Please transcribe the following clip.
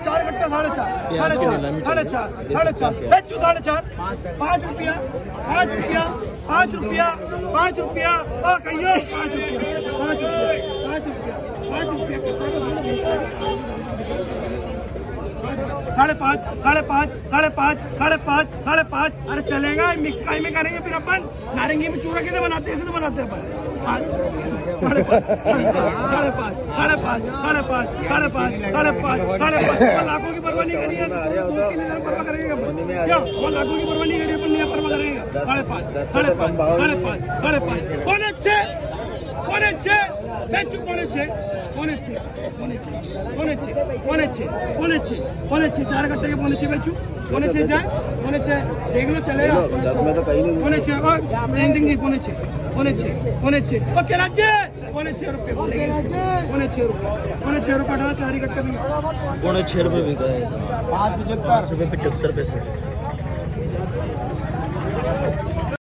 4 कट्टा 4.5 बेचू 4.5 5 रुपया 5 रुपया 5 रुपया 5 रुपया और कहियो 5 रुपया 5 रुपया 5 रुपया 5 रुपया 5.5 5.5 अरे चलेगा मिक्स काई में करेंगे फिर अपन नारंगी में चूरा कैसे बनाते हैं, ऐसे तो बनाते हैं अपन 5 लाखों की परवाह नहीं करी है, 2-3 हजार परवाह करेंगे अपन क्या, वो लाखों की परवाह नहीं करी अपन, नहीं परवाह करेंगे 5.5 बेचू 5.6 4 कट्टे के 5.6 बेचू 5.6 जाए 5.6 देख लो चलेगा 5.6 और 5.6 ओके राज्य 5.6 रुपये 5.6 रुपये डाला 4 कट्टे में 5.6 रुपये बिका है 5.75 5.75 पैसे।